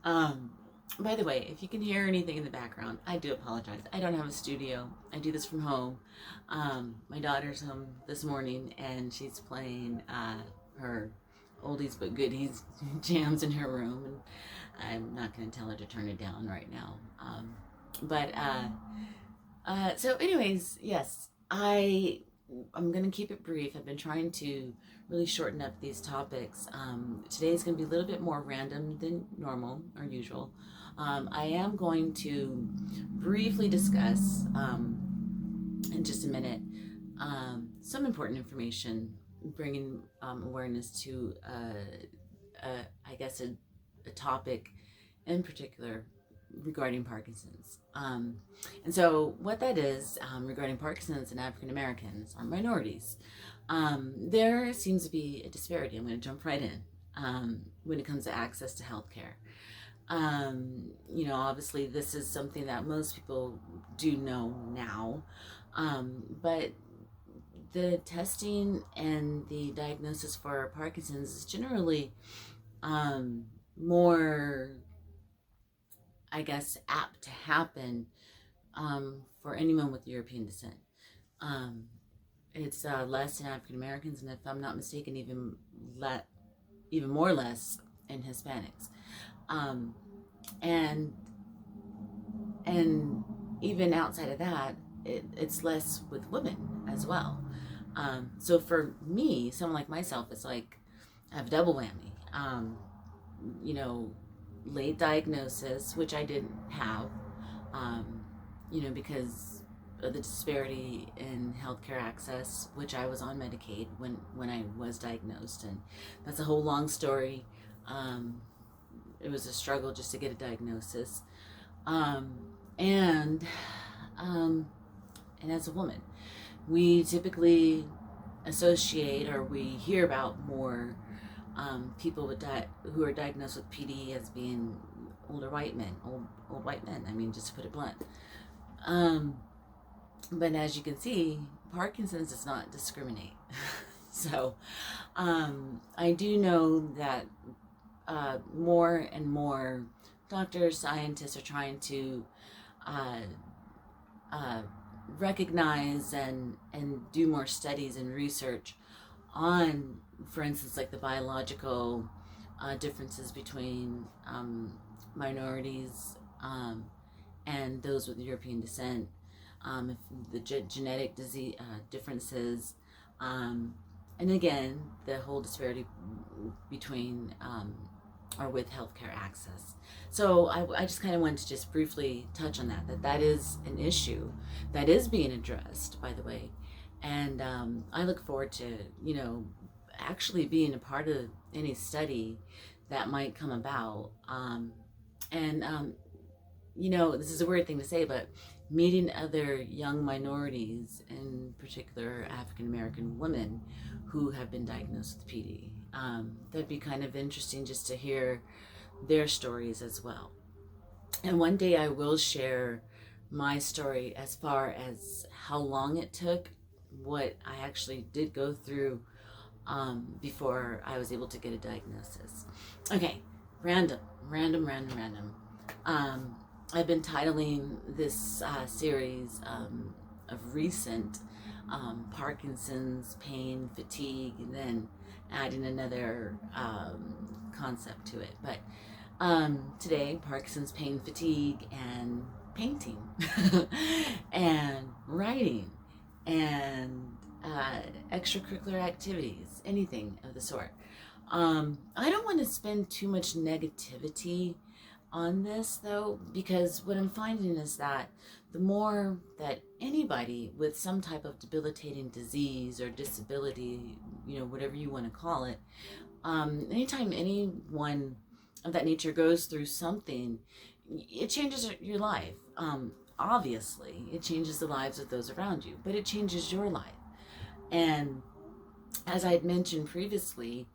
Um, by the way, if you can hear anything in the background, I do apologize. I don't have a studio. I do this from home. My daughter's home this morning and she's playing her oldies but goodies jams in her room, and I'm not going to tell her to turn it down right now. So anyways, yes, I'm going to keep it brief. I've been trying to really shorten up these topics. Today is going to be a little bit more random than normal or usual. I am going to briefly discuss, in just a minute, some important information, bringing awareness to, I guess, a topic in particular regarding Parkinson's. And so what that is, regarding Parkinson's and African Americans or minorities, there seems to be a disparity. I'm going to jump right in when it comes to access to healthcare. Obviously this is something that most people do know now, but the testing and the diagnosis for Parkinson's is generally more, I guess, apt to happen for anyone with European descent. It's less in African Americans, and if I'm not mistaken, even more less in Hispanics. And even outside of that, it's less with women as well. So for me, someone like myself, it's like I have a double whammy. Late diagnosis, which I didn't have, because of the disparity in healthcare access, which I was on Medicaid when I was diagnosed, and that's a whole long story. It was a struggle just to get a diagnosis, and as a woman, we typically associate, or we hear about more people who are diagnosed with PD as being older white men, old white men. I mean, just to put it blunt. But as you can see, Parkinson's does not discriminate. So I do know that more and more doctors, scientists are trying to recognize and do more studies and research on, for instance, like the biological differences between minorities and those with European descent, the genetic disease differences, and again, the whole disparity between or with healthcare access. So I just kind of wanted to just briefly touch on that is an issue that is being addressed, by the way. And I look forward to, actually being a part of any study that might come about. This is a weird thing to say, but meeting other young minorities, in particular African American women who have been diagnosed with PD. That'd be kind of interesting just to hear their stories as well. And one day I will share my story as far as how long it took, what I actually did go through before I was able to get a diagnosis. Okay, random. I've been titling this series of recent Parkinson's, pain, fatigue, and then adding another concept to it. But today, Parkinson's, pain, fatigue, and painting, and writing, and extracurricular activities, anything of the sort. I don't want to spend too much negativity on this, though, because what I'm finding is that the more that anybody with some type of debilitating disease or disability, whatever you want to call it, anytime anyone of that nature goes through something, it changes your life. Obviously, it changes the lives of those around you, but it changes your life. And as I had mentioned previously,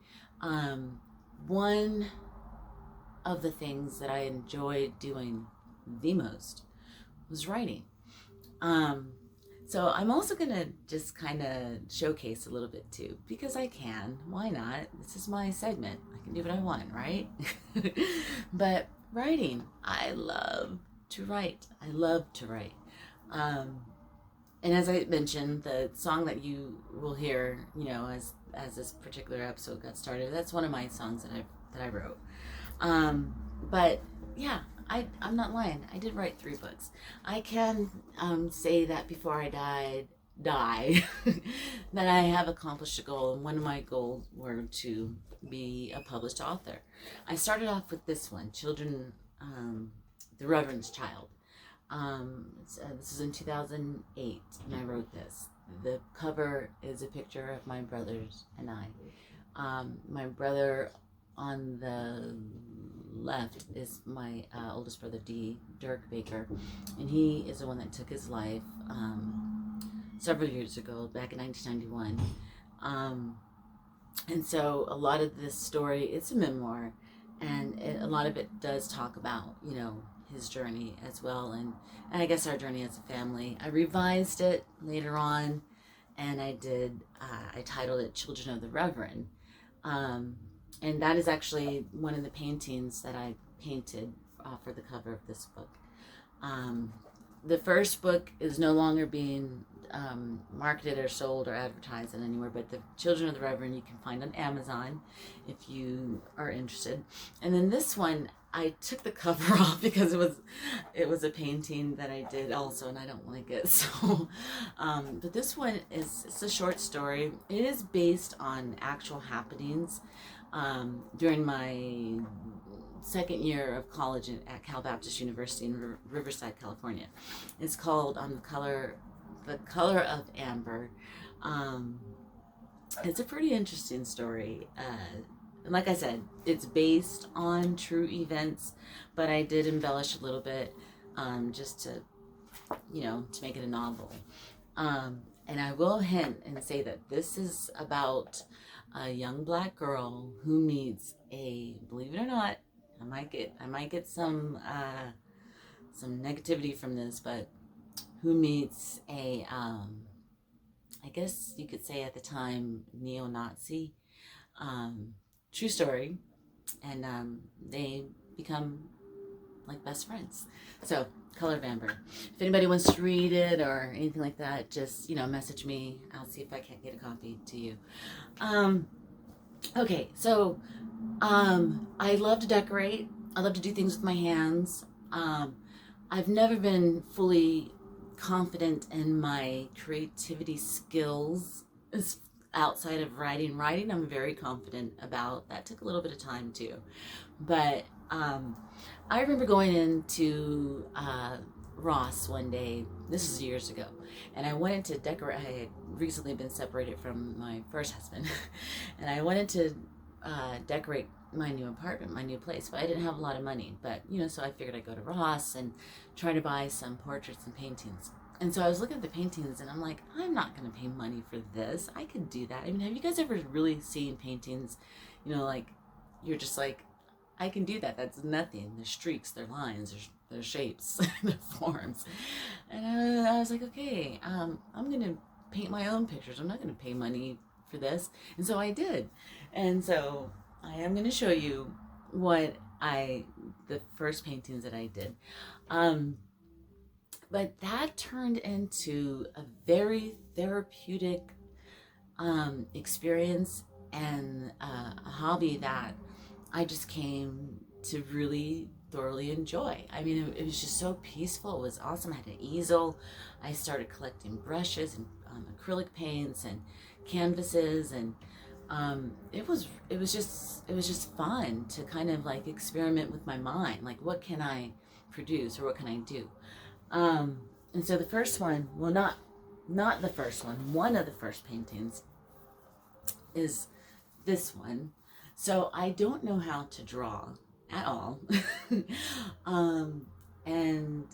one of the things that I enjoyed doing the most was writing. So I'm also gonna just kind of showcase a little bit too, because I can. Why not? This is my segment. I can do what I want, right? But writing. I love to write. I love to write. Um, and as I mentioned, the song that you will hear, as this particular episode got started, that's one of my songs that I wrote. But yeah, I'm not lying. I did write 3 books. I can say that before I die that I have accomplished a goal, and one of my goals were to be a published author. I started off with this one, Children, the Reverend's Child. This is in 2008, and I wrote this. The cover is a picture of my brothers and I. My brother on the left is my oldest brother, Dirk Baker, and he is the one that took his life several years ago, back in 1991. And so a lot of this story, it's a memoir, and a lot of it does talk about, his journey as well, and I guess our journey as a family. I revised it later on, and I titled it Children of the Reverend. And that is actually one of the paintings that I painted for the cover of this book. The first book is no longer being marketed or sold or advertised anywhere, but the Children of the Reverend you can find on Amazon if you are interested. And then this one, I took the cover off because it was a painting that I did also, and I don't like it. So, but this one it's a short story. It is based on actual happenings during my second year of college at Cal Baptist University in Riverside, California. It's called The Color of Amber. It's a pretty interesting story. And like I said, it's based on true events, but I did embellish a little bit just to make it a novel. And I will hint and say that this is about a young black girl who meets believe it or not, I might get some negativity from this, but who meets I guess you could say at the time, neo-Nazi. True story. And they become like best friends. So, Color of Amber. If anybody wants to read it or anything like that, just, message me. I'll see if I can't get a copy to you. Okay, so I love to decorate. I love to do things with my hands. I've never been fully confident in my creativity skills outside of writing. Writing, I'm very confident about. That took a little bit of time too. But I remember going into Ross one day, this is years ago, and I wanted to decorate. I had recently been separated from my first husband, and I wanted to decorate my new apartment, my new place, but I didn't have a lot of money. But so I figured I'd go to Ross and try to buy some portraits and paintings. And so I was looking at the paintings, and I'm like, I'm not going to pay money for this. I could do that. I mean, have you guys ever really seen paintings, like, you're just like, I can do that. That's nothing. There's streaks, there's lines, there's shapes, there's forms. And I was like, okay, I'm going to paint my own pictures. I'm not going to pay money for this. And so I did. And so I am going to show you the first paintings that I did. But that turned into a very therapeutic experience and a hobby that I just came to really thoroughly enjoy. I mean, it was just so peaceful. It was awesome. I had an easel. I started collecting brushes and acrylic paints and canvases, and it was just fun to kind of like experiment with my mind. Like, what can I produce or what can I do? And so the first one, well, not the first one of the first paintings is this one. So I don't know how to draw at all. And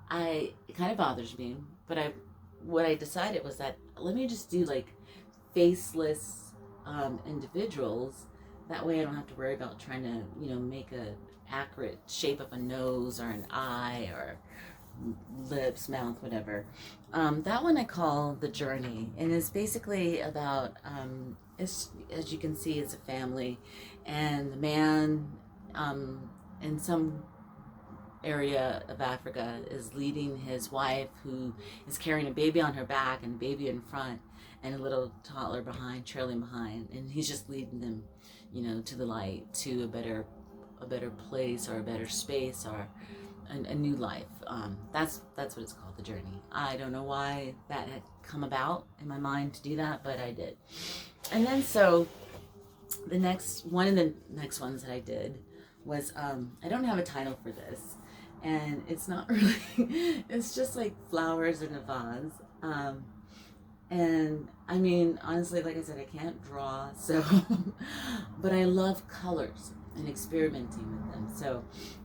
it kind of bothers me, but what I decided was that let me just do like faceless individuals. That way I don't have to worry about trying to, make a accurate shape of a nose or an eye or lips, mouth, whatever. That one I call The Journey, and it's basically about, as you can see, it's a family, and the man in some area of Africa is leading his wife, who is carrying a baby on her back and a baby in front and a little toddler behind, trailing behind, and he's just leading them, to the light, to a better place, or a better space, or a new life. That's what it's called, the journey. I don't know why that had come about in my mind to do that, but I did. And then so one of the next ones that I did was, I don't have a title for this, and it's not really, it's just like flowers in a vase. And I mean, honestly, like I said, I can't draw, so, but I love colors and experimenting with them. So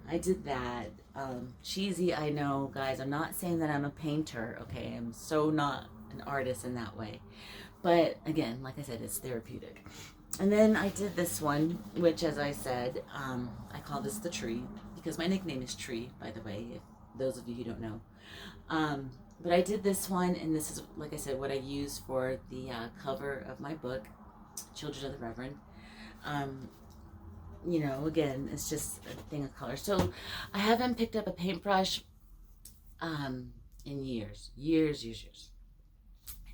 I did that. Cheesy, I know, guys. I'm not saying that I'm a painter, okay? I'm so not an artist in that way. But again, like I said, it's therapeutic. And then I did this one, which, as I said, I call this the tree, because my nickname is Tree, by the way, if those of you who don't know. But I did this one, and this is, like I said, what I use for the cover of my book, Children of the Reverend. Again, it's just a thing of color. So I haven't picked up a paintbrush in years.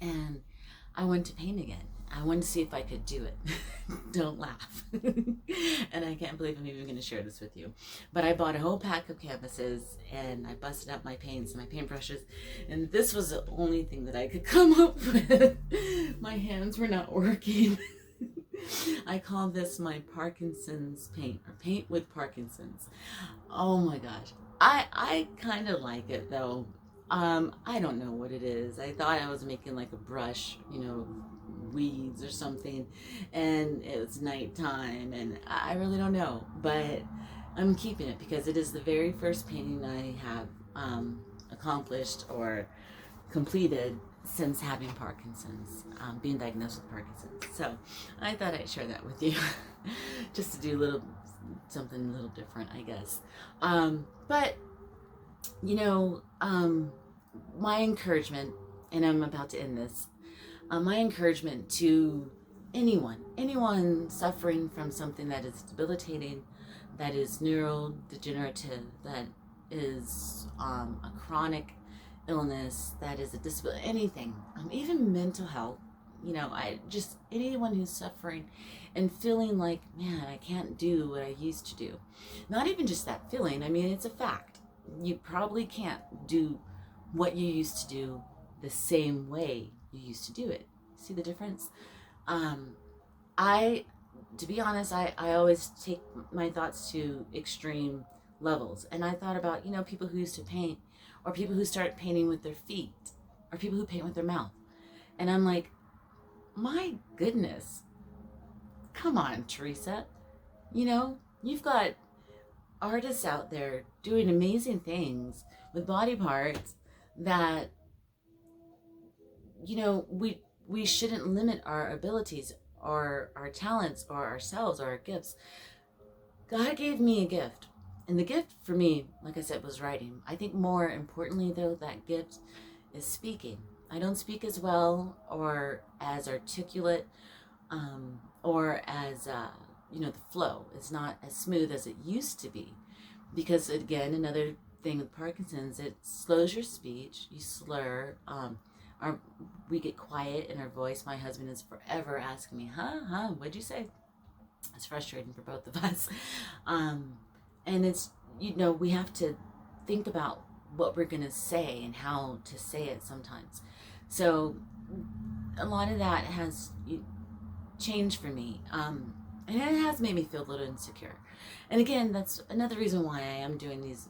And I went to paint again. I wanted to see if I could do it. Don't laugh. And I can't believe I'm even going to share this with you. But I bought a whole pack of canvases, and I busted out my paints and my paintbrushes. And this was the only thing that I could come up with. My hands were not working. I call this my Parkinsons paint, or paint with Parkinsons. Oh my gosh. I kind of like it though. I don't know what it is. I thought I was making like a brush, weeds or something, and it was nighttime, and I really don't know, but I'm keeping it because it is the very first painting I have accomplished or completed since having Parkinson's, being diagnosed with Parkinson's. So I thought I'd share that with you just to do something a little different, I guess. But my encouragement, and I'm about to end this, my encouragement to anyone suffering from something that is debilitating, that is neurodegenerative, that is a chronic illness, that is a disability, anything, even mental health, anyone who's suffering and feeling like, man, I can't do what I used to do. Not even just that feeling, it's a fact. You probably can't do what you used to do the same way you used to do it. See the difference? To be honest, I always take my thoughts to extreme levels. And I thought about, people who used to paint, or people who start painting with their feet, or people who paint with their mouth. And I'm like, my goodness, come on, Teresa. You've got artists out there doing amazing things with body parts that, we shouldn't limit our abilities or our talents or ourselves or our gifts. God gave me a gift. And the gift for me, like I said, was writing. I think more importantly, though, that gift is speaking. I don't speak as well or as articulate or as, the flow. It's not as smooth as it used to be. Because, again, another thing with Parkinson's, it slows your speech. You slur. We get quiet in our voice. My husband is forever asking me, what'd you say? It's frustrating for both of us. And it's, we have to think about what we're going to say and how to say it sometimes. So a lot of that has changed for me. And it has made me feel a little insecure. And again, that's another reason why I am doing these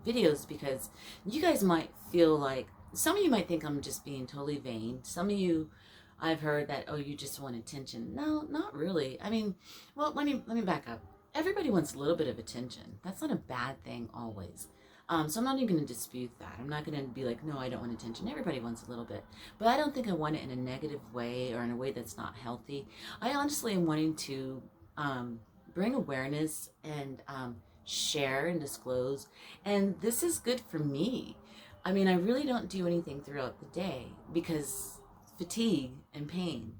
videos, because you guys might feel like, some of you might think I'm just being totally vain. Some of you, I've heard that, oh, you just want attention. No, not really. Let me back up. Everybody wants a little bit of attention. That's not a bad thing always. So I'm not even going to dispute that. I'm not going to be like, no, I don't want attention. Everybody wants a little bit. But I don't think I want it in a negative way or in a way that's not healthy. I honestly am wanting to bring awareness and share and disclose. And this is good for me. I really don't do anything throughout the day because fatigue and pain,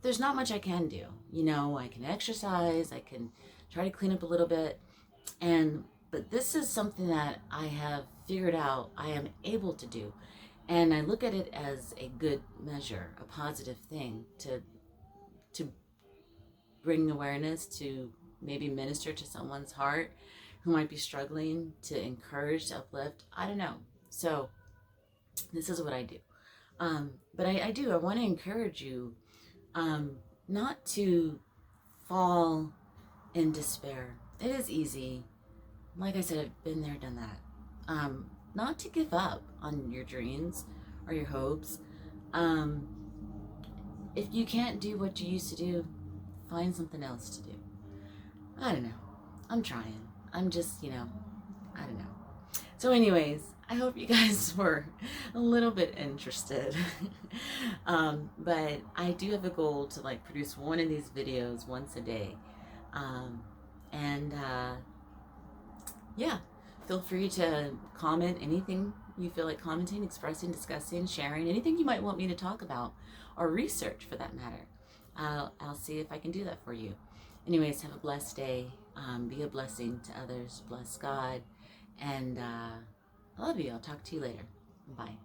there's not much I can do. You know, I can exercise, I can try to clean up a little bit, but this is something that I have figured out I am able to do. And I look at it as a good measure, a positive thing to bring awareness, to maybe minister to someone's heart who might be struggling, to encourage, to uplift. I don't know. So this is what I do. But I want to encourage you not to fall in despair. It is easy. Like I said, I've been there, done that. Not to give up on your dreams or your hopes. If you can't do what you used to do, find something else to do. I don't know. I'm trying. I'm just, I don't know. So anyways, I hope you guys were a little bit interested. But I do have a goal to produce one of these videos once a day. Yeah, feel free to comment anything you feel like commenting, expressing, discussing, sharing, anything you might want me to talk about or research for that matter. I'll see if I can do that for you. Anyways, have a blessed day. Be a blessing to others. Bless God. And I love you. I'll talk to you later. Bye.